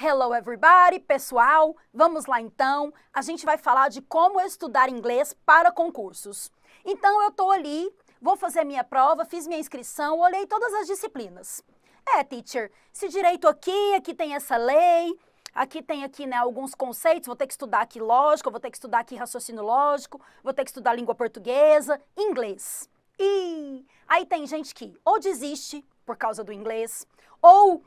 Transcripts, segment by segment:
Hello everybody, pessoal! Vamos lá então, a gente vai falar de como estudar inglês para concursos. Então eu tô ali, vou fazer minha prova, fiz minha inscrição, olhei todas as disciplinas. Teacher, esse direito aqui tem essa lei, aqui tem né, alguns conceitos, vou ter que estudar aqui lógica, vou ter que estudar aqui raciocínio lógico, vou ter que estudar língua portuguesa, inglês. E aí tem gente que ou desiste por causa do inglês, ou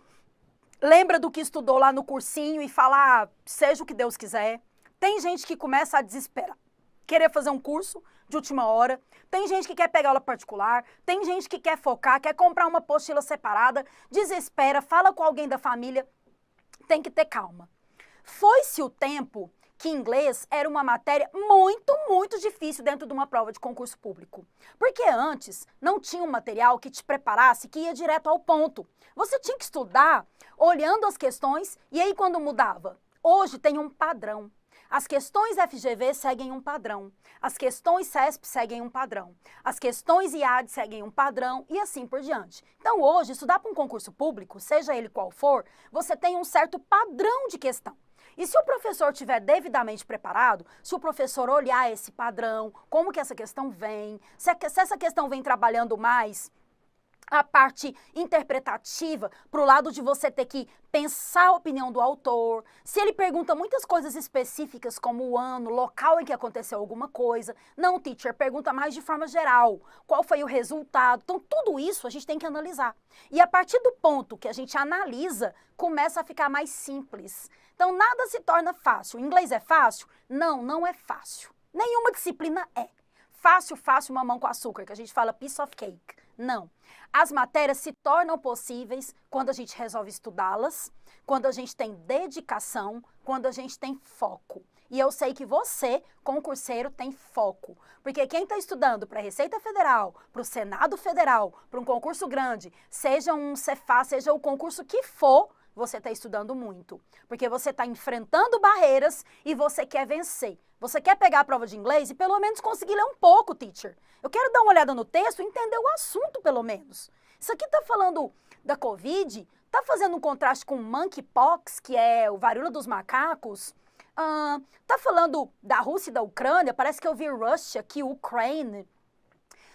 lembra do que estudou lá no cursinho e fala, seja o que Deus quiser. Tem gente que começa a desesperar, querer fazer um curso de última hora. Tem gente que quer pegar aula particular. Tem gente que quer focar, quer comprar uma apostila separada. Desespera, fala com alguém da família. Tem que ter calma. Foi-se o tempo que inglês era uma matéria muito difícil dentro de uma prova de concurso público. Porque antes não tinha um material que te preparasse, que ia direto ao ponto. Você tinha que estudar olhando as questões e aí quando mudava. Hoje tem um padrão. As questões FGV seguem um padrão. As questões CESP seguem um padrão. As questões IAD seguem um padrão e assim por diante. Então hoje, estudar para um concurso público, seja ele qual for, você tem um certo padrão de questão. E se o professor estiver devidamente preparado, se o professor olhar esse padrão, como que essa questão vem, se essa questão vem trabalhando mais a parte interpretativa, para o lado de você ter que pensar a opinião do autor, se ele pergunta muitas coisas específicas, como o ano, local em que aconteceu alguma coisa. Não, teacher, pergunta mais de forma geral, qual foi o resultado. Então, tudo isso a gente tem que analisar. E a partir do ponto que a gente analisa, começa a ficar mais simples. Então, nada se torna fácil. O inglês é fácil? Não, não é fácil. Nenhuma disciplina é. Fácil, mamão com açúcar, que a gente fala piece of cake. Não. As matérias se tornam possíveis quando a gente resolve estudá-las, quando a gente tem dedicação, quando a gente tem foco. E eu sei que você, concurseiro, tem foco. Porque quem está estudando para a Receita Federal, para o Senado Federal, para um concurso grande, seja um Cefaz, seja o concurso que for, você está estudando muito. Porque você está enfrentando barreiras e você quer vencer. Você quer pegar a prova de inglês e pelo menos conseguir ler um pouco, teacher. Eu quero dar uma olhada no texto e entender o assunto, pelo menos. Isso aqui está falando da Covid, está fazendo um contraste com monkeypox, que é o varíola dos macacos. Está falando da Rússia e da Ucrânia, parece que eu vi Russia aqui, Ukraine.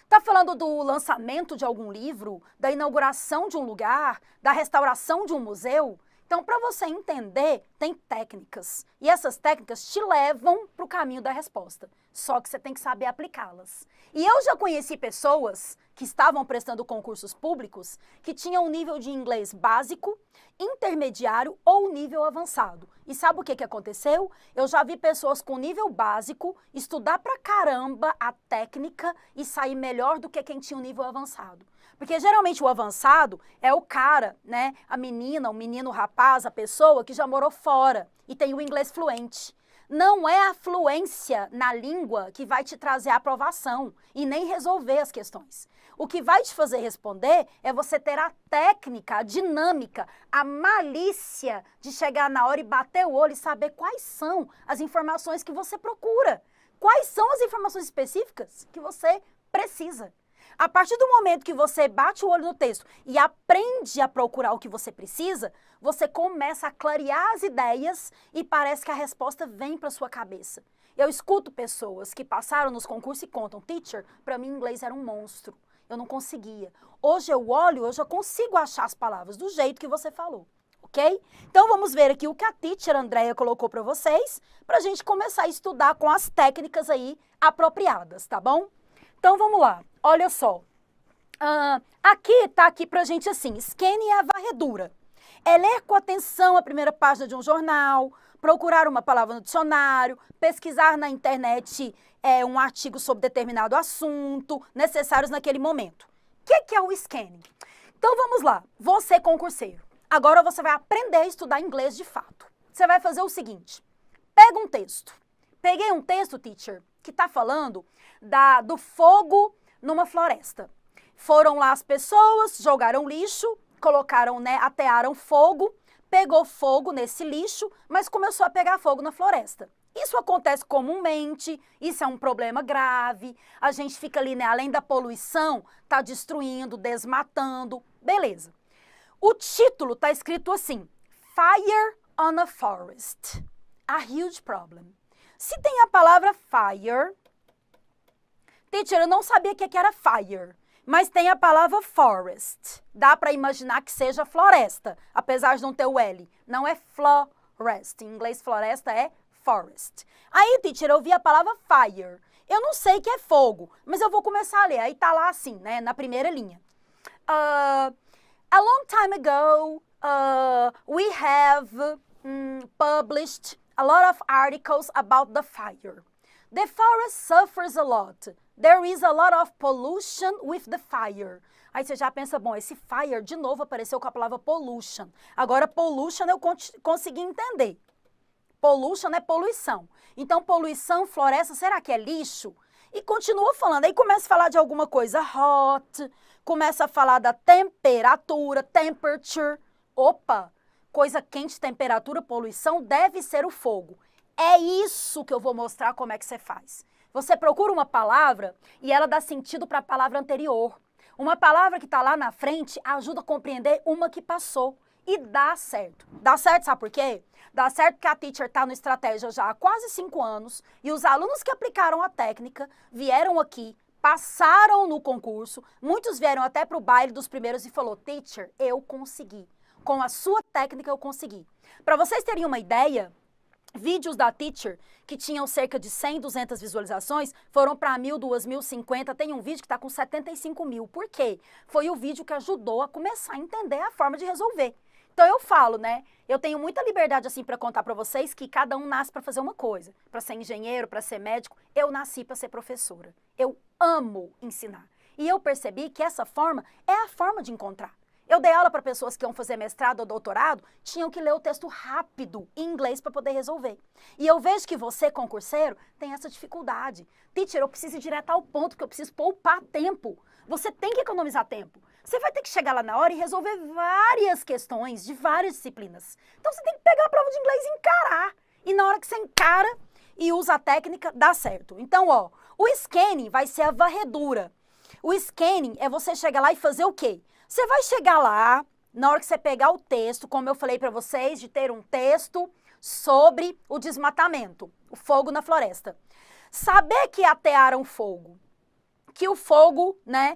Está falando do lançamento de algum livro, da inauguração de um lugar, da restauração de um museu. Então, para você entender, tem técnicas. E essas técnicas te levam para o caminho da resposta. Só que você tem que saber aplicá-las. E eu já conheci pessoas que estavam prestando concursos públicos que tinham um nível de inglês básico, intermediário ou nível avançado. E sabe o que aconteceu? Eu já vi pessoas com nível básico estudar pra caramba a técnica e sair melhor do que quem tinha um nível avançado. Porque geralmente o avançado é o cara, né? A menina, o menino, o rapaz, a pessoa que já morou fora e tem o inglês fluente. Não é a fluência na língua que vai te trazer a aprovação e nem resolver as questões. O que vai te fazer responder é você ter a técnica, a dinâmica, a malícia de chegar na hora e bater o olho e saber quais são as informações que você procura. Quais são as informações específicas que você precisa. A partir do momento que você bate o olho no texto e aprende a procurar o que você precisa, você começa a clarear as ideias e parece que a resposta vem para sua cabeça. Eu escuto pessoas que passaram nos concursos e contam, teacher, para mim inglês era um monstro, eu não conseguia. Hoje eu olho, eu já consigo achar as palavras do jeito que você falou, ok? Então vamos ver aqui o que a teacher Andréia colocou para vocês, para a gente começar a estudar com as técnicas aí apropriadas, tá bom? Então, vamos lá. Olha só. Aqui tá aqui pra gente assim, scanning é a varredura. É ler com atenção a primeira página de um jornal, procurar uma palavra no dicionário, pesquisar na internet um artigo sobre determinado assunto, necessários naquele momento. O que é o scanning? Então, vamos lá. Você, concurseiro, agora você vai aprender a estudar inglês de fato. Você vai fazer o seguinte, pega um texto. Peguei um texto, teacher, que está falando do fogo numa floresta. Foram lá as pessoas, jogaram lixo, colocaram, né, atearam fogo, pegou fogo nesse lixo, mas começou a pegar fogo na floresta. Isso acontece comumente, isso é um problema grave, a gente fica ali, né, além da poluição, tá destruindo, desmatando, beleza. O título tá escrito assim, Fire on a forest. A huge problem. Se tem a palavra fire, teacher, eu não sabia o que era fire, mas tem a palavra forest. Dá para imaginar que seja floresta, apesar de não ter o L. Não é florest. Em inglês, floresta é forest. Aí, teacher, eu vi a palavra fire. Eu não sei o que é fogo, mas eu vou começar a ler. Aí tá lá assim, né, na primeira linha. A long time ago, we have published a lot of articles about the fire. The forest suffers a lot. There is a lot of pollution with the fire. Aí você já pensa, bom, esse fire de novo apareceu com a palavra pollution. Agora, pollution eu consegui entender. Pollution é poluição. Então, poluição, floresta, será que é lixo? E continua falando. Aí começa a falar de alguma coisa hot, começa a falar da temperatura, temperature. Opa, coisa quente, temperatura, poluição, deve ser o fogo. É isso que eu vou mostrar como é que você faz. Você procura uma palavra e ela dá sentido para a palavra anterior. Uma palavra que está lá na frente ajuda a compreender uma que passou. E dá certo. Dá certo, sabe por quê? Dá certo porque a teacher está no Estratégia já há quase 5 anos e os alunos que aplicaram a técnica vieram aqui, passaram no concurso, muitos vieram até para o baile dos primeiros e falou, teacher, eu consegui. Com a sua técnica eu consegui. Para vocês terem uma ideia, vídeos da teacher que tinham cerca de 100, 200 visualizações foram para 1.000, 2.000, 50. Tem um vídeo que está com 75 mil. Por quê? Foi o vídeo que ajudou a começar a entender a forma de resolver. Então eu falo, né? Eu tenho muita liberdade assim para contar para vocês que cada um nasce para fazer uma coisa. Para ser engenheiro, para ser médico. Eu nasci para ser professora. Eu amo ensinar. E eu percebi que essa forma é a forma de encontrar. Eu dei aula para pessoas que iam fazer mestrado ou doutorado, tinham que ler o texto rápido em inglês para poder resolver. E eu vejo que você, concurseiro, tem essa dificuldade. Teacher, eu preciso ir direto ao ponto, porque eu preciso poupar tempo. Você tem que economizar tempo. Você vai ter que chegar lá na hora e resolver várias questões de várias disciplinas. Então você tem que pegar a prova de inglês e encarar. E na hora que você encara e usa a técnica, dá certo. Então, ó, o scanning vai ser a varredura. O scanning é você chegar lá e fazer o quê? Você vai chegar lá, na hora que você pegar o texto, como eu falei para vocês, de ter um texto sobre o desmatamento, o fogo na floresta. Saber que atearam fogo, que o fogo, né,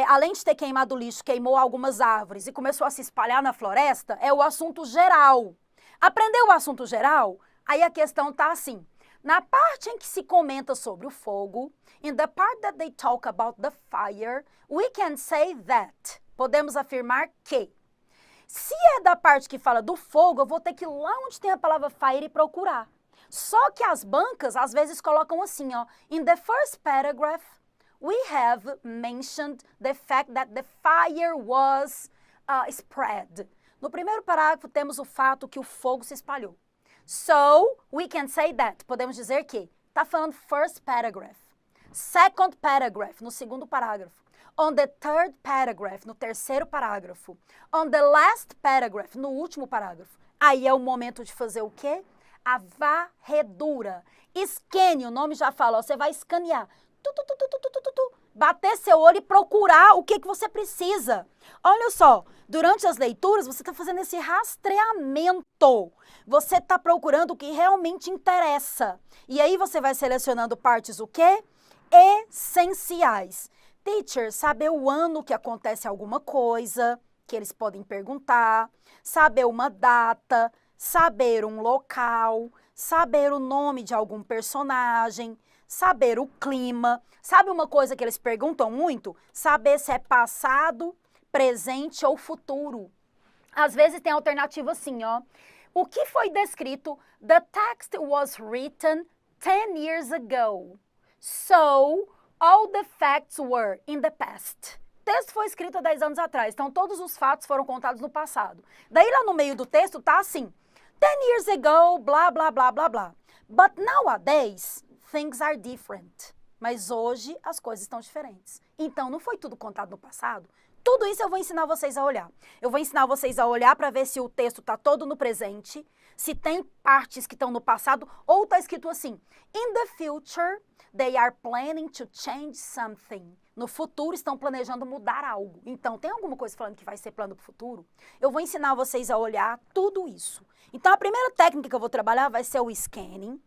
além de ter queimado o lixo, queimou algumas árvores e começou a se espalhar na floresta, é o assunto geral. Aprendeu o assunto geral? Aí a questão tá assim. Na parte em que se comenta sobre o fogo, in the part that they talk about the fire, we can say that. Podemos afirmar que. Se é da parte que fala do fogo, eu vou ter que ir lá onde tem a palavra fire e procurar. Só que as bancas, às vezes, colocam assim, ó. In the first paragraph, we have mentioned the fact that the fire was spread. No primeiro parágrafo, temos o fato que o fogo se espalhou. So, we can say that. Podemos dizer que. Está falando first paragraph. Second paragraph, no segundo parágrafo. On the third paragraph, no terceiro parágrafo. On the last paragraph, no último parágrafo. Aí é o momento de fazer o quê? A varredura. Scan, o nome já fala, ó, você vai escanear. Bater seu olho e procurar o que você precisa. Olha só, durante as leituras você está fazendo esse rastreamento. Você está procurando o que realmente interessa. E aí você vai selecionando partes o quê? Essenciais. Teacher, saber o ano que acontece alguma coisa, que eles podem perguntar, saber uma data, saber um local, saber o nome de algum personagem, saber o clima. Sabe uma coisa que eles perguntam muito? Saber se é passado, presente ou futuro. Às vezes tem alternativa assim, ó. O que foi descrito? The text was written 10 years ago. So, all the facts were in the past. O texto foi escrito há 10 anos atrás, então todos os fatos foram contados no passado. Daí lá no meio do texto tá assim, 10 years ago, blá, blá, blá, blá, blá. But nowadays, things are different. Mas hoje as coisas estão diferentes. Então não foi tudo contado no passado? Tudo isso eu vou ensinar vocês a olhar. Eu vou ensinar vocês a olhar para ver se o texto está todo no presente, se tem partes que estão no passado, ou está escrito assim, in the future, they are planning to change something. No futuro estão planejando mudar algo. Então, tem alguma coisa falando que vai ser plano para o futuro? Eu vou ensinar vocês a olhar tudo isso. Então, a primeira técnica que eu vou trabalhar vai ser o scanning.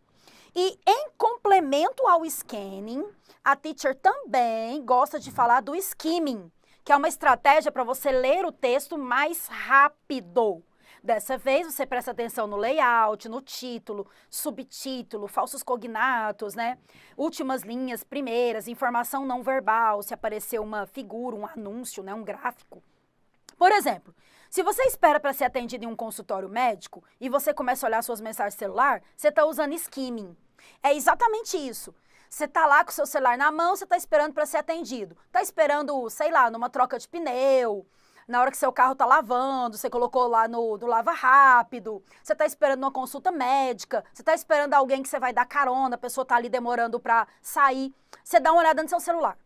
E em complemento ao scanning, a teacher também gosta de falar do skimming, que é uma estratégia para você ler o texto mais rápido. Dessa vez, você presta atenção no layout, no título, subtítulo, falsos cognatos, né? Últimas linhas, primeiras, informação não verbal, se aparecer uma figura, um anúncio, né? Um gráfico. Por exemplo, se você espera para ser atendido em um consultório médico e você começa a olhar suas mensagens celular, você está usando skimming. É exatamente isso. Você está lá com o seu celular na mão, você está esperando para ser atendido. Está esperando, sei lá, numa troca de pneu, na hora que seu carro está lavando, você colocou lá no lava rápido, você está esperando uma consulta médica, você está esperando alguém que você vai dar carona, a pessoa está ali demorando para sair. Você dá uma olhada no seu celular.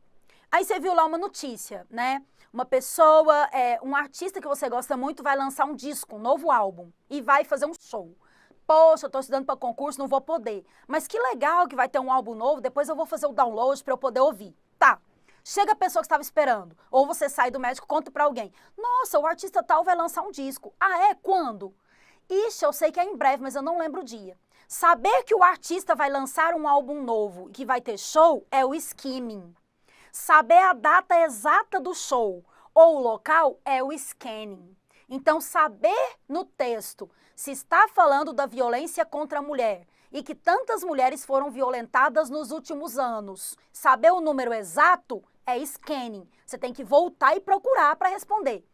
Aí você viu lá uma notícia, né? Uma pessoa, um artista que você gosta muito vai lançar um disco, um novo álbum e vai fazer um show. Poxa, eu estou estudando para concurso, não vou poder. Mas que legal que vai ter um álbum novo, depois eu vou fazer o download para eu poder ouvir. Tá. Chega a pessoa que estava esperando. Ou você sai do médico, conta para alguém. Nossa, o artista tal vai lançar um disco. Ah, é? Quando? Ixi, eu sei que é em breve, mas eu não lembro o dia. Saber que o artista vai lançar um álbum novo e que vai ter show é o skimming. Saber a data exata do show ou o local é o scanning. Então, saber no texto se está falando da violência contra a mulher e que tantas mulheres foram violentadas nos últimos anos, saber o número exato é scanning. Você tem que voltar e procurar para responder.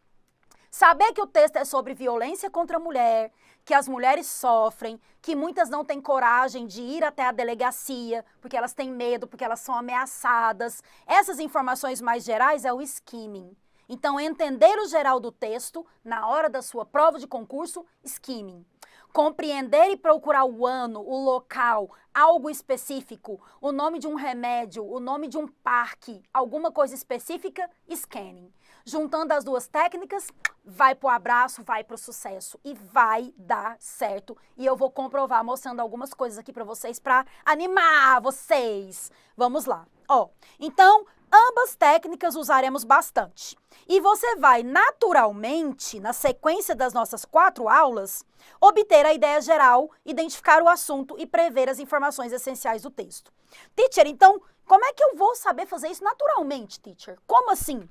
Saber que o texto é sobre violência contra a mulher, que as mulheres sofrem, que muitas não têm coragem de ir até a delegacia, porque elas têm medo, porque elas são ameaçadas. Essas informações mais gerais é o skimming. Então, entender o geral do texto, na hora da sua prova de concurso, skimming. Compreender e procurar o ano, o local, algo específico, o nome de um remédio, o nome de um parque, alguma coisa específica, scanning. Juntando as duas técnicas, vai pro abraço, vai pro sucesso e vai dar certo. E eu vou comprovar mostrando algumas coisas aqui para vocês para animar vocês. Vamos lá. Ó, então, ambas técnicas usaremos bastante. E você vai naturalmente, na sequência das nossas 4 aulas, obter a ideia geral, identificar o assunto e prever as informações essenciais do texto. Teacher, então, como é que eu vou saber fazer isso naturalmente, teacher? Como assim?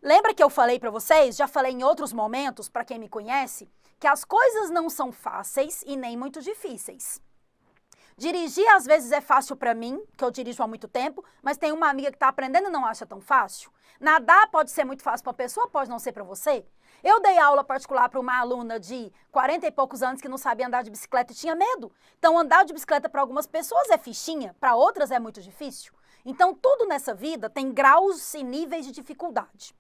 Lembra que eu falei para vocês, já falei em outros momentos, para quem me conhece, que as coisas não são fáceis e nem muito difíceis. Dirigir às vezes é fácil para mim, que eu dirijo há muito tempo, mas tem uma amiga que está aprendendo e não acha tão fácil. Nadar pode ser muito fácil para uma pessoa, pode não ser para você. Eu dei aula particular para uma aluna de 40 e poucos anos que não sabia andar de bicicleta e tinha medo. Então, andar de bicicleta para algumas pessoas é fichinha, para outras é muito difícil. Então, tudo nessa vida tem graus e níveis de dificuldade.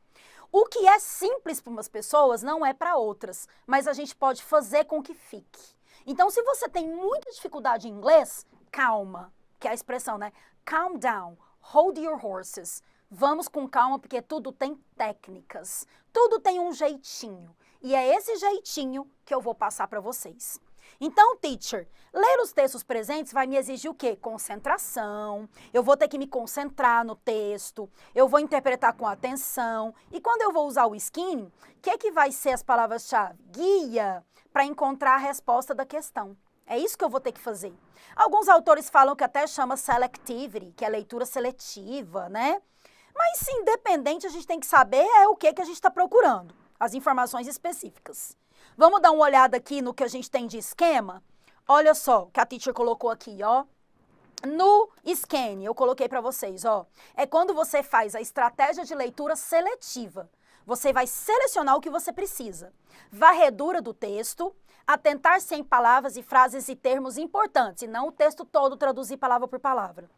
O que é simples para umas pessoas não é para outras, mas a gente pode fazer com que fique. Então, se você tem muita dificuldade em inglês, calma, que é a expressão, né? Calm down, hold your horses. Vamos com calma, porque tudo tem técnicas, tudo tem um jeitinho. E é esse jeitinho que eu vou passar para vocês. Então, teacher, ler os textos presentes vai me exigir o quê? Concentração, eu vou ter que me concentrar no texto, eu vou interpretar com atenção. E quando eu vou usar o skinning, o que vai ser as palavras-chave? Guia para encontrar a resposta da questão. É isso que eu vou ter que fazer. Alguns autores falam que até chama selectivity, que é leitura seletiva, né? Mas, independente, a gente tem que saber o que a gente está procurando, as informações específicas. Vamos dar uma olhada aqui no que a gente tem de esquema? Olha só o que a teacher colocou aqui, ó. No scan, eu coloquei para vocês, ó. É quando você faz a estratégia de leitura seletiva. Você vai selecionar o que você precisa. Varredura do texto, atentar-se em palavras e frases e termos importantes, e não o texto todo traduzir palavra por palavra.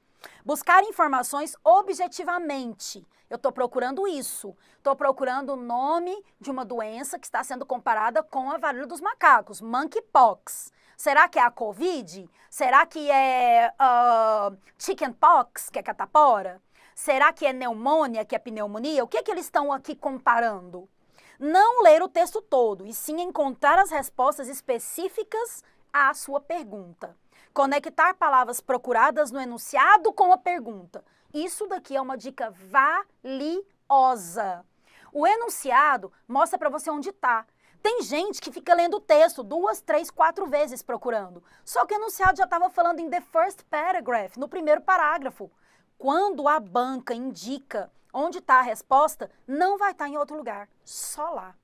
Buscar informações objetivamente. Eu estou procurando isso. Estou procurando o nome de uma doença que está sendo comparada com a varíola dos macacos, monkeypox. Será que é a Covid? Será que é chickenpox, que é catapora? Será que é pneumonia, que é pneumonia? O que eles estão aqui comparando? Não ler o texto todo, e sim encontrar as respostas específicas à sua pergunta. Conectar palavras procuradas no enunciado com a pergunta. Isso daqui é uma dica valiosa. O enunciado mostra para você onde está. Tem gente que fica lendo o texto 2, 3, 4 vezes procurando. Só que o enunciado já estava falando em the first paragraph, no primeiro parágrafo. Quando a banca indica onde está a resposta, não vai estar em outro lugar, só lá.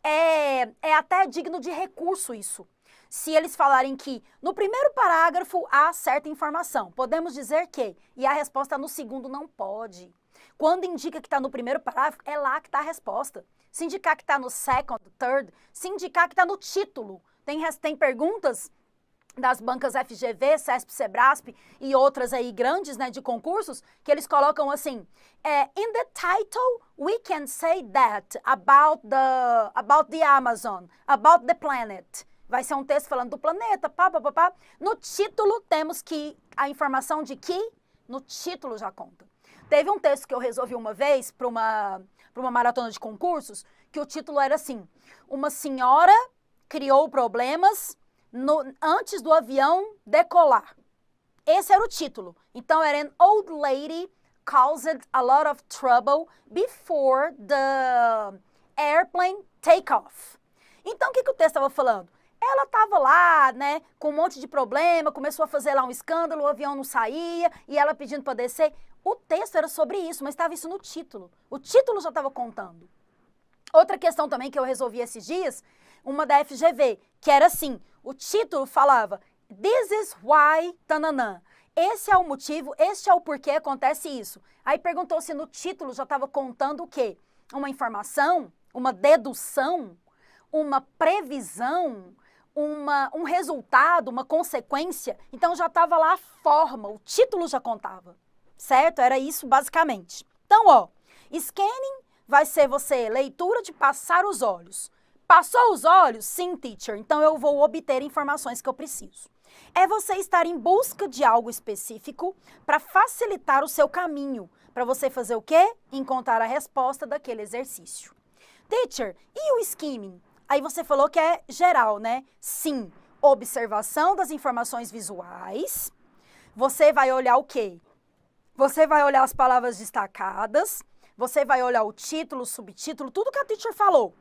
É até digno de recurso isso. Se eles falarem que no primeiro parágrafo há certa informação, podemos dizer que, e a resposta no segundo não pode. Quando indica que está no primeiro parágrafo, é lá que está a resposta. Se indicar que está no second, third, se indicar que está no título. Tem perguntas das bancas FGV, CESP, Sebrasp e outras aí grandes, né, de concursos, que eles colocam assim, in the title we can say that about the Amazon, about the planet. Vai ser um texto falando do planeta, pá. No título temos que a informação de que no título já conta. Teve um texto que eu resolvi uma vez para uma maratona de concursos, que o título era assim, uma senhora criou problemas antes do avião decolar. Esse era o título. Então, era an old lady caused a lot of trouble before the airplane take off. Então, o que o texto estava falando? Ela estava lá, né, com um monte de problema, começou a fazer lá um escândalo, o avião não saía, e ela pedindo para descer. O texto era sobre isso, mas estava isso no título. O título já estava contando. Outra questão também que eu resolvi esses dias, uma da FGV, que era assim, o título falava, this is why, tananã. Esse é o motivo, este é o porquê acontece isso. Aí perguntou se no título já estava contando o quê? Uma informação, uma dedução, uma previsão, um resultado, uma consequência. Então já estava lá a forma, o título já contava, certo? Era isso basicamente. Então, ó, scanning vai ser você, leitura de passar os olhos. Passou os olhos? Sim, teacher. Então eu vou obter informações que eu preciso. É você estar em busca de algo específico para facilitar o seu caminho. Para você fazer o quê? Encontrar a resposta daquele exercício. Teacher, e o skimming? Aí você falou que é geral, né? Sim, observação das informações visuais. Você vai olhar o quê? Você vai olhar as palavras destacadas, você vai olhar o título, o subtítulo, tudo que a teacher falou.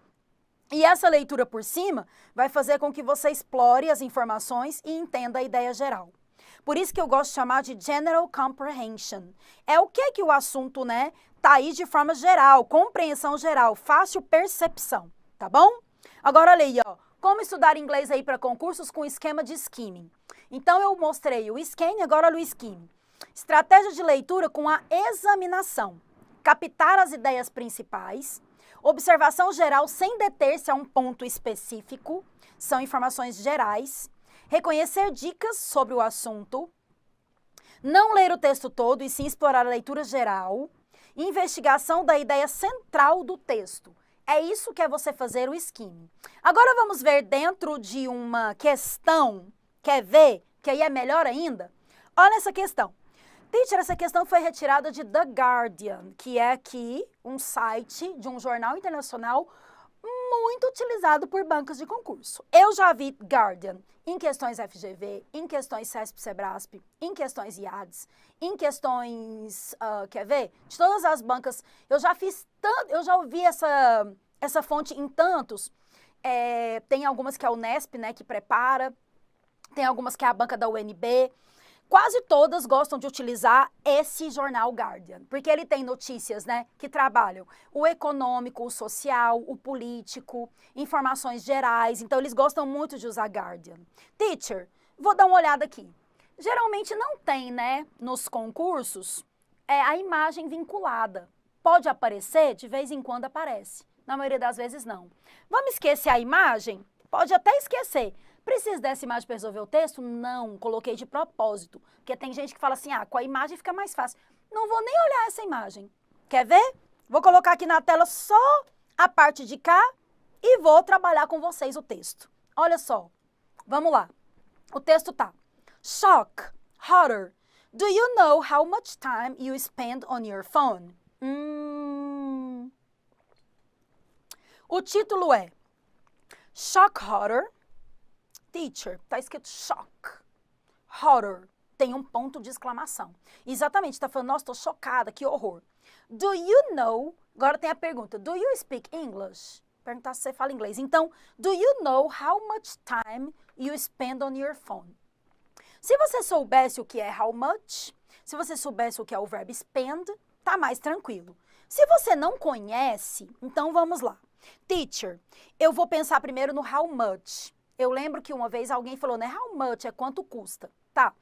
E essa leitura por cima vai fazer com que você explore as informações e entenda a ideia geral. Por isso que eu gosto de chamar de General Comprehension. É o que o assunto, né, tá aí de forma geral, compreensão geral, fácil percepção, tá bom? Agora olha aí, ó, como estudar inglês aí para concursos com esquema de skimming. Então eu mostrei o scanning, agora olha o skimming. Estratégia de leitura com a examinação. Captar as ideias principais. Observação geral sem deter-se a um ponto específico, são informações gerais. Reconhecer dicas sobre o assunto. Não ler o texto todo e sim explorar a leitura geral. Investigação da ideia central do texto. É isso que é você fazer o skimming. Agora vamos ver dentro de uma questão, quer ver? Que aí é melhor ainda? Olha essa questão. Teacher, essa questão foi retirada de The Guardian, que é aqui um site de um jornal internacional muito utilizado por bancas de concurso. Eu já vi Guardian em questões FGV, em questões CESP, Sebrasp, em questões IADS, em questões, quer ver? De todas as bancas, eu já ouvi essa fonte em tantos. Tem algumas que é a Unesp, né, que prepara, tem algumas que é a banca da UNB. Quase todas gostam de utilizar esse jornal Guardian, porque ele tem notícias, né, que trabalham o econômico, o social, o político, informações gerais, então eles gostam muito de usar Guardian. Teacher, vou dar uma olhada aqui. Geralmente não tem, né, nos concursos, a imagem vinculada. Pode aparecer, de vez em quando aparece, na maioria das vezes não. Vamos esquecer a imagem? Pode até esquecer. Precisa dessa imagem para resolver o texto? Não, coloquei de propósito. Porque tem gente que fala assim, com a imagem fica mais fácil. Não vou nem olhar essa imagem. Quer ver? Vou colocar aqui na tela só a parte de cá e vou trabalhar com vocês o texto. Olha só, vamos lá. O texto tá. Shock, horror. Do you know how much time you spend on your phone? O título é Shock, horror. Teacher, tá escrito shock, horror, tem um ponto de exclamação. Exatamente, tá falando, nossa, tô chocada, que horror. Do you know, agora tem a pergunta, do you speak English? Perguntar se você fala inglês. Então, do you know how much time you spend on your phone? Se você soubesse o que é how much, se você soubesse o que é o verbo spend, tá mais tranquilo. Se você não conhece, então vamos lá. Teacher, eu vou pensar primeiro no how much. Eu lembro que uma vez alguém falou, né? How much é quanto custa. Tá.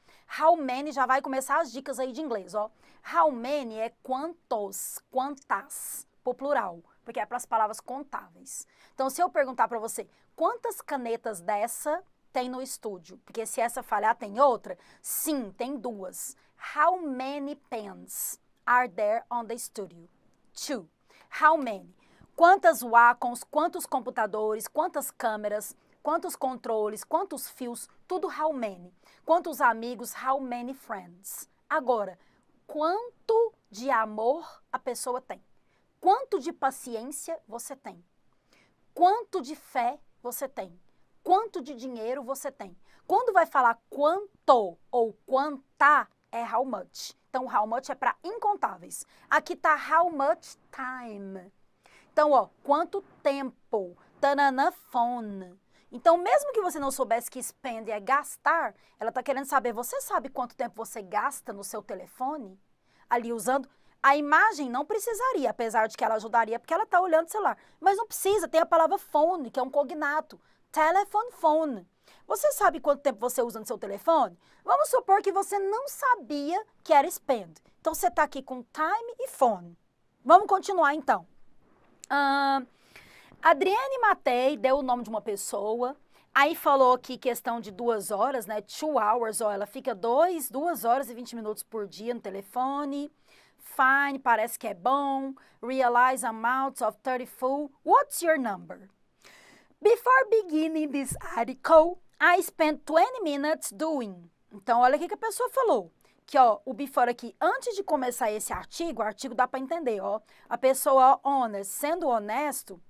How many já vai começar as dicas aí de inglês, ó. How many é quantos, quantas, por plural, porque é para as palavras contáveis. Então, se eu perguntar para você, quantas canetas dessa tem no estúdio? Porque se essa falhar, tem outra? Sim, tem duas. How many pens are there on the studio? 2. How many? Quantas Wacons, quantos computadores, quantas câmeras, quantos controles, quantos fios, tudo how many. Quantos amigos, how many friends. Agora, quanto de amor a pessoa tem? Quanto de paciência você tem? Quanto de fé você tem? Quanto de dinheiro você tem? Quando vai falar quanto ou quanta, é how much. Então, how much é para incontáveis. Aqui tá how much time. Então, ó, quanto tempo? Tanana phone. Então, mesmo que você não soubesse que spend é gastar, ela está querendo saber, você sabe quanto tempo você gasta no seu telefone? Ali usando... A imagem não precisaria, apesar de que ela ajudaria, porque ela está olhando o celular. Mas não precisa, tem a palavra phone, que é um cognato. Telephone phone. Você sabe quanto tempo você usa no seu telefone? Vamos supor que você não sabia que era spend. Então, você está aqui com time e phone. Vamos continuar, então. Adriane Matei deu o nome de uma pessoa, aí falou aqui questão de 2 horas, né? 2 hours, ó, ela fica 2 horas e 20 minutos por dia no telefone. Fine, parece que é bom. Realize amounts of 34. What's your number? Before beginning this article, I spent 20 minutes doing. Então, olha o que a pessoa falou. Que, ó, o before aqui, antes de começar esse artigo, o artigo dá para entender, ó. A pessoa, honest, sendo honesto,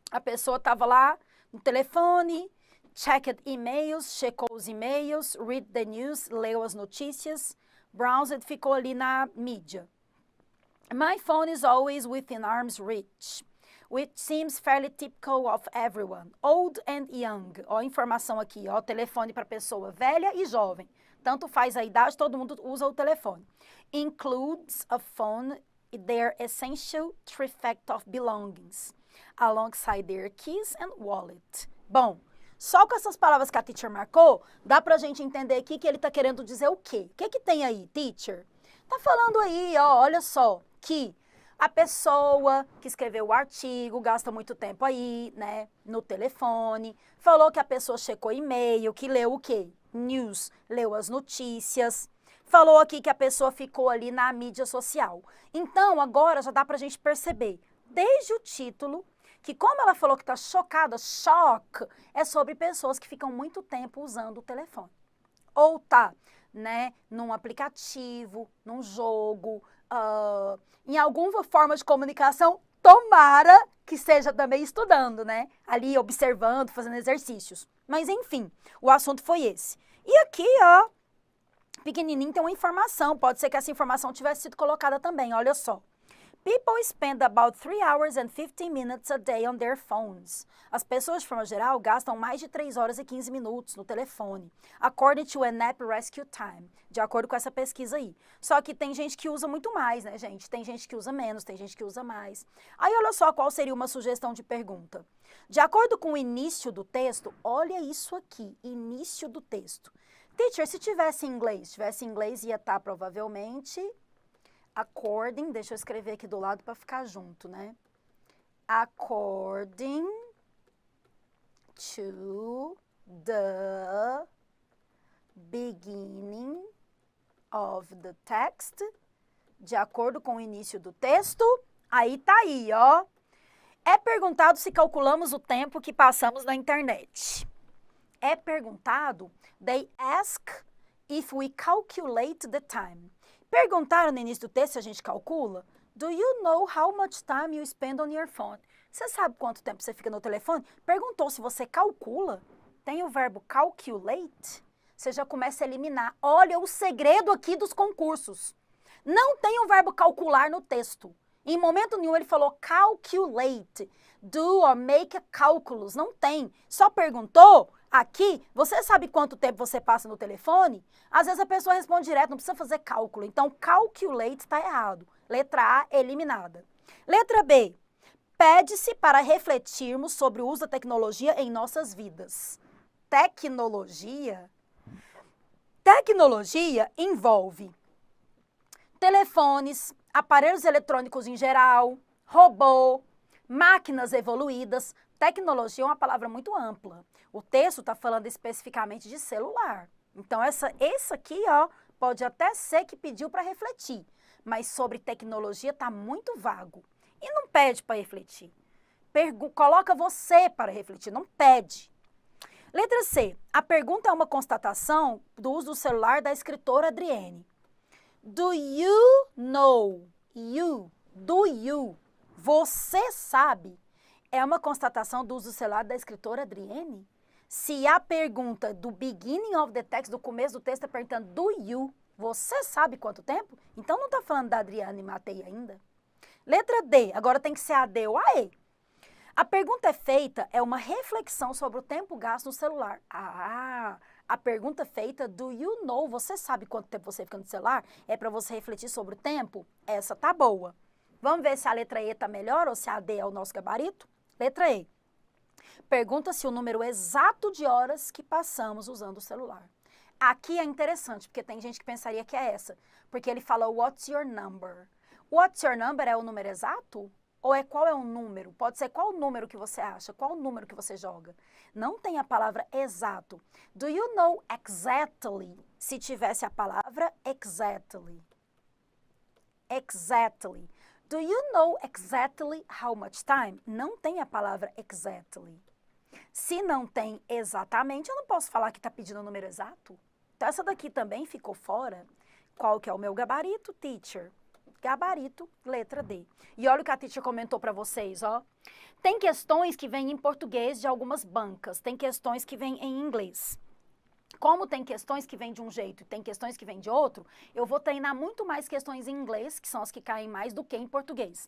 a pessoa estava lá no telefone, checked e-mails, checou os e-mails, read the news, leu as notícias, browsed, ficou ali na mídia. My phone is always within arm's reach, which seems fairly typical of everyone, old and young. Ó, informação aqui, ó, telefone para pessoa velha e jovem. Tanto faz a idade, todo mundo usa o telefone. Includes a phone, their essential trifecta of belongings, alongside their keys and wallet. Bom, só com essas palavras que a teacher marcou, dá pra gente entender aqui que ele tá querendo dizer o quê? O que que tem aí, teacher? Tá falando aí, ó, olha só, que a pessoa que escreveu o artigo gasta muito tempo aí, né, no telefone. Falou que a pessoa checou e-mail, que leu o quê? News, leu as notícias. Falou aqui que a pessoa ficou ali na mídia social. Então, agora já dá pra gente perceber, desde o título, que como ela falou que tá chocada, shock, é sobre pessoas que ficam muito tempo usando o telefone. Ou tá, né, num aplicativo, num jogo, em alguma forma de comunicação, tomara que seja também estudando, né? Ali observando, fazendo exercícios. Mas enfim, o assunto foi esse. E aqui, ó, pequenininho tem uma informação, pode ser que essa informação tivesse sido colocada também, olha só. People spend about 3 hours and 15 minutes a day on their phones. As pessoas, de forma geral, gastam mais de 3 horas e 15 minutos no telefone, according to an app rescue time, de acordo com essa pesquisa aí. Só que tem gente que usa muito mais, né, gente? Tem gente que usa menos, tem gente que usa mais. Aí, olha só qual seria uma sugestão de pergunta. De acordo com o início do texto, olha isso aqui, início do texto. Teacher, se tivesse em inglês ia estar provavelmente... According, deixa eu escrever aqui do lado para ficar junto, né? According to the beginning of the text, de acordo com o início do texto, aí tá aí, ó. É perguntado se calculamos o tempo que passamos na internet. É perguntado, they ask if we calculate the time. Perguntaram no início do texto se a gente calcula. Do you know how much time you spend on your phone? Você sabe quanto tempo você fica no telefone? Perguntou se você calcula. Tem o verbo calculate. Você já começa a eliminar. Olha o segredo aqui dos concursos. Não tem o verbo calcular no texto. Em momento nenhum ele falou calculate, do or make a calculus. Não tem. Só perguntou aqui, você sabe quanto tempo você passa no telefone? Às vezes a pessoa responde direto, não precisa fazer cálculo. Então, calculate está errado. Letra A, eliminada. Letra B, pede-se para refletirmos sobre o uso da tecnologia em nossas vidas. Tecnologia? Tecnologia envolve telefones, aparelhos eletrônicos em geral, robô, máquinas evoluídas. Tecnologia é uma palavra muito ampla. O texto está falando especificamente de celular. Então, esse aqui, ó, pode até ser que pediu para refletir, mas sobre tecnologia está muito vago. E não pede para refletir. Coloca você para refletir, não pede. Letra C. A pergunta é uma constatação do uso do celular da escritora Adriane. Do you know? Do you? Você sabe? É uma constatação do uso do celular da escritora Adriane? Se a pergunta do beginning of the text, do começo do texto, está perguntando do you, você sabe quanto tempo? Então não está falando da Adriane Matei ainda. Letra D. Agora tem que ser a D ou a E. A pergunta é uma reflexão sobre o tempo gasto no celular. A pergunta feita, do you know, você sabe quanto tempo você fica no celular? É para você refletir sobre o tempo? Essa tá boa. Vamos ver se a letra E tá melhor ou se a D é o nosso gabarito? Letra E. Pergunta-se o número exato de horas que passamos usando o celular. Aqui é interessante, porque tem gente que pensaria que é essa. Porque ele fala, what's your number? What's your number é o número exato? Ou qual é o número? Pode ser qual o número que você acha, qual o número que você joga. Não tem a palavra exato. Do you know exactly? Se tivesse a palavra exactly. Exactly. Do you know exactly how much time? Não tem a palavra exactly. Se não tem exatamente, eu não posso falar que está pedindo o número exato. Então, essa daqui também ficou fora. Qual que é o meu gabarito, teacher? Gabarito, letra D. E olha o que a teacher comentou para vocês, ó. Tem questões que vêm em português de algumas bancas, tem questões que vêm em inglês. Como tem questões que vêm de um jeito e tem questões que vêm de outro, eu vou treinar muito mais questões em inglês, que são as que caem mais, do que em português.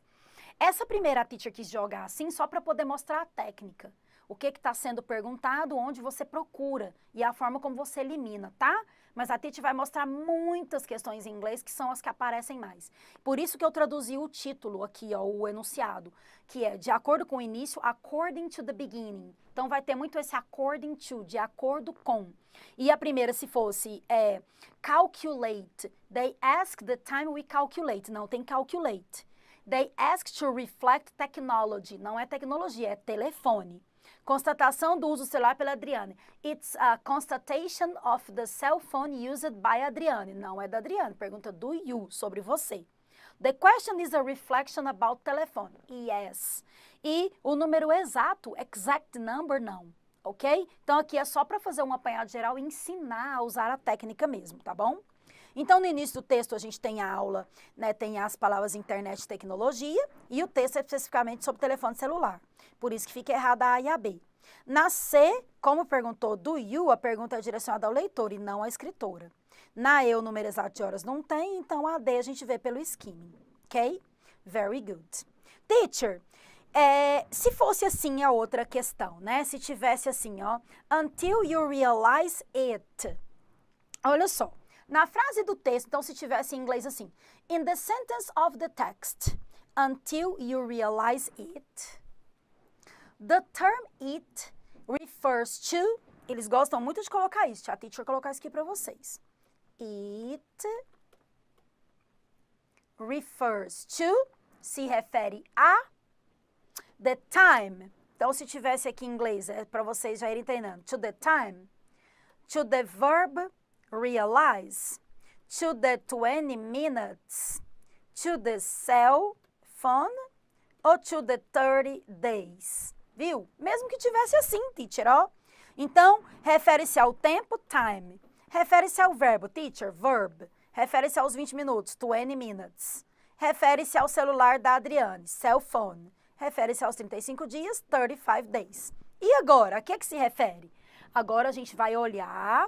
Essa primeira a teacher quis jogar assim só para poder mostrar a técnica. O que está sendo perguntado, onde você procura e a forma como você elimina, tá? Mas a teacher vai mostrar muitas questões em inglês que são as que aparecem mais. Por isso que eu traduzi o título aqui, ó, o enunciado, que é de acordo com o início, according to the beginning. Então vai ter muito esse according to, de acordo com. E a primeira, se fosse calculate, they ask the time we calculate. Não, tem calculate. They ask to reflect technology. Não é tecnologia, é telefone. Constatação do uso celular pela Adriane. It's a constatation of the cell phone used by Adriane. Não é da Adriane. Pergunta do you, sobre você. The question is a reflection about telephone. Yes. E o número exato, exact number, não. Ok? Então, aqui é só para fazer um apanhado geral e ensinar a usar a técnica mesmo, tá bom? Então, no início do texto, a gente tem a aula, né, tem as palavras internet e tecnologia, e o texto é especificamente sobre telefone celular. Por isso que fica errada a A e a B. Na C, como perguntou do you, a pergunta é direcionada ao leitor e não à escritora. Na E, o número exato de horas não tem, então a D a gente vê pelo skimming. Ok? Very good. Teacher, se fosse assim a outra questão, né? Se tivesse assim, ó, until you realize it. Olha só. Na frase do texto, então, se tivesse em inglês assim, in the sentence of the text, until you realize it, the term it refers to, eles gostam muito de colocar isso, a teacher colocar isso aqui para vocês. It refers to, se refere a, the time. Então, se tivesse aqui em inglês, é para vocês já irem treinando, to the time, to the verb realize, to the 20 minutes, to the cell phone, ou to the 30 days. Viu? Mesmo que tivesse assim, teacher, ó. Então, refere-se ao tempo, time. Refere-se ao verbo, teacher, verb. Refere-se aos 20 minutos, 20 minutes. Refere-se ao celular da Adriane, cell phone. Refere-se aos 35 dias, 35 days. E agora, a que se refere? Agora a gente vai olhar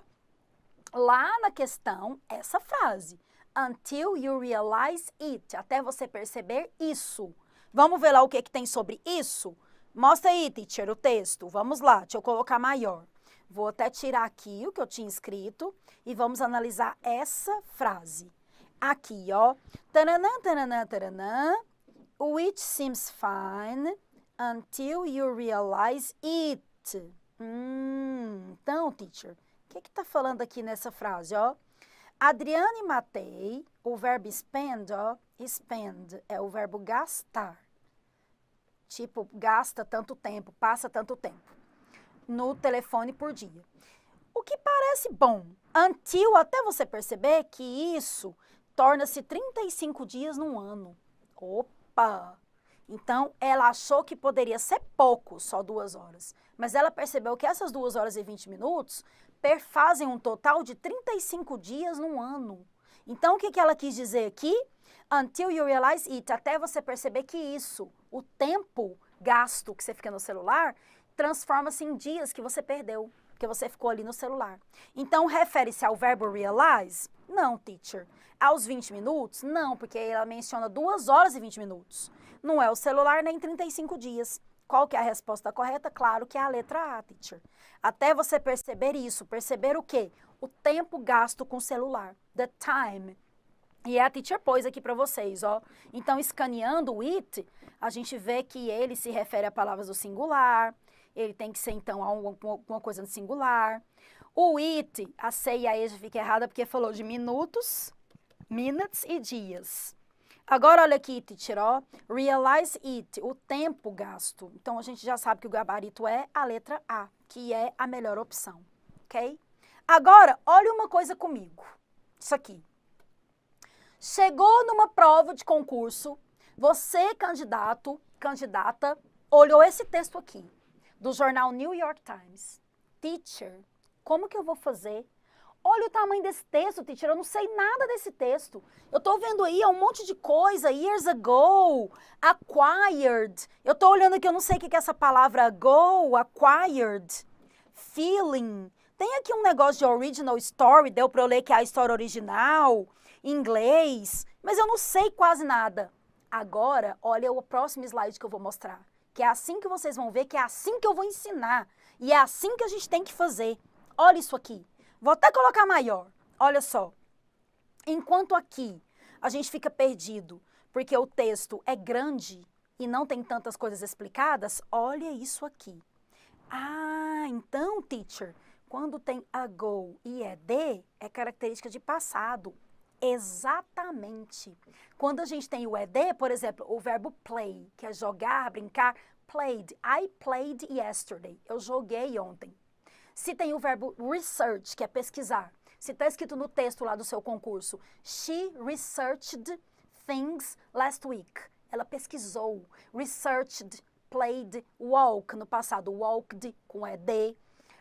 lá na questão essa frase. Until you realize it. Até você perceber isso. Vamos ver lá o que tem sobre isso? Mostra aí, teacher, o texto. Vamos lá, deixa eu colocar maior. Vou até tirar aqui o que eu tinha escrito e vamos analisar essa frase. Aqui, ó. Taranã, taranã, taranã. Which seems fine until you realize it. Então, teacher, o que tá falando aqui nessa frase, ó? Adriane e Matei, o verbo spend, ó. Spend é o verbo gastar. Tipo, gasta tanto tempo, passa tanto tempo no telefone por dia. O que parece bom, until, até você perceber que isso torna-se 35 dias num ano. Opa! Então, ela achou que poderia ser pouco, só 2 horas. Mas ela percebeu que essas 2 horas e 20 minutos fazem um total de 35 dias num ano. Então, o que ela quis dizer aqui? Until you realize it, até você perceber que isso, o tempo gasto que você fica no celular, transforma-se em dias que você perdeu, porque você ficou ali no celular. Então, refere-se ao verbo realize? Não, teacher. Aos 20 minutos? Não, porque ela menciona 2 horas e 20 minutos. Não é o celular nem 35 dias. Qual que é a resposta correta? Claro que é a letra A, teacher. Até você perceber isso. Perceber o quê? O tempo gasto com o celular. The time. E a teacher pôs aqui para vocês, ó. Então, escaneando o it, a gente vê que ele se refere a palavras do singular. Ele tem que ser, então, alguma coisa no singular. O it, a C e a E já fica errada porque falou de minutos, minutes e dias. Agora, olha aqui, teacher, ó. Realize it, o tempo gasto. Então, a gente já sabe que o gabarito é a letra A, que é a melhor opção, ok? Agora, olha uma coisa comigo. Isso aqui. Chegou numa prova de concurso, você, candidato, candidata, olhou esse texto aqui, do jornal New York Times. Teacher, como que eu vou fazer? Olha o tamanho desse texto, teacher, eu não sei nada desse texto. Eu tô vendo aí um monte de coisa, years ago, acquired. Eu tô olhando aqui, eu não sei o que é essa palavra ago, acquired, feeling. Tem aqui um negócio de original story, deu pra eu ler que é a história original, em inglês, mas eu não sei quase nada. Agora, olha o próximo slide que eu vou mostrar, que é assim que vocês vão ver, que é assim que eu vou ensinar, e é assim que a gente tem que fazer. Olha isso aqui. Vou até colocar maior. Olha só. Enquanto aqui a gente fica perdido porque o texto é grande e não tem tantas coisas explicadas, olha isso aqui. Ah, então, teacher, quando tem ago e ed, é característica de passado. Exatamente. Quando a gente tem o ed, por exemplo, o verbo play, que é jogar, brincar, played. I played yesterday. Eu joguei ontem. Se tem o verbo research, que é pesquisar. Se está escrito no texto lá do seu concurso, she researched things last week. Ela pesquisou. Researched, played, walk, no passado, walked, com ed.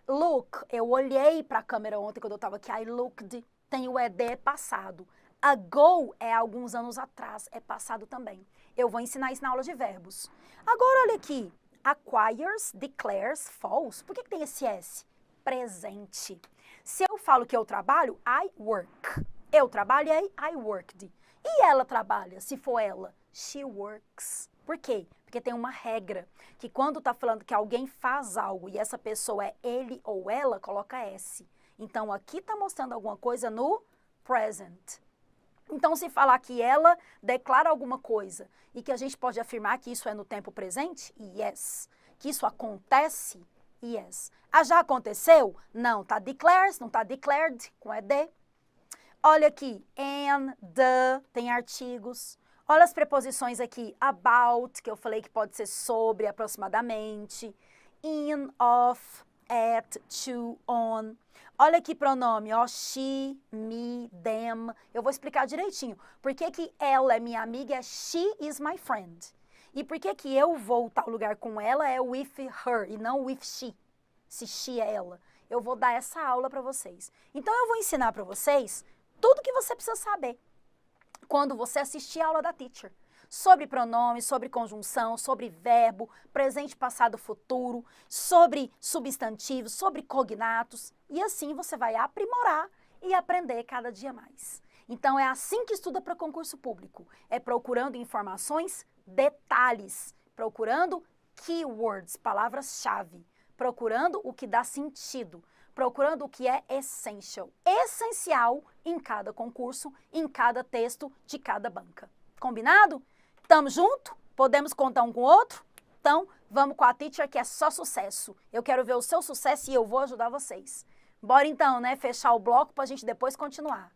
Look, eu olhei para a câmera ontem quando eu estava aqui, I looked, tem o ed passado. Ago é alguns anos atrás, é passado também. Eu vou ensinar isso na aula de verbos. Agora, olha aqui, acquires, declares, false. Por que tem esse S? Presente. Se eu falo que eu trabalho, I work. Eu trabalhei, I worked. E ela trabalha, se for ela, she works. Por quê? Porque tem uma regra, que quando tá falando que alguém faz algo e essa pessoa é ele ou ela, coloca S. Então, aqui tá mostrando alguma coisa no present. Então, se falar que ela declara alguma coisa e que a gente pode afirmar que isso é no tempo presente, yes. Que isso acontece, yes. Ah, já aconteceu? Não, tá declares, não tá declared, com ed. Olha aqui, and, the, tem artigos. Olha as preposições aqui, about, que eu falei que pode ser sobre, aproximadamente. In, of, at, to, on. Olha aqui pronome, ó, she, me, them. Eu vou explicar direitinho. Por que que ela é minha amiga, é she is my friend. E por que que eu vou tal lugar com ela é with her e não with she. Se she é ela. Eu vou dar essa aula para vocês. Então, eu vou ensinar para vocês tudo que você precisa saber quando você assistir a aula da teacher. Sobre pronomes, sobre conjunção, sobre verbo, presente, passado, futuro, sobre substantivos, sobre cognatos. E assim você vai aprimorar e aprender cada dia mais. Então, é assim que estuda para concurso público. É procurando informações, detalhes, procurando keywords, palavras-chave, procurando o que dá sentido, procurando o que é essential, essencial em cada concurso, em cada texto de cada banca. Combinado? Tamo junto? Podemos contar um com o outro? Então, vamos com a Teacher, que é só sucesso. Eu quero ver o seu sucesso e eu vou ajudar vocês. Bora então, né, fechar o bloco para a gente depois continuar.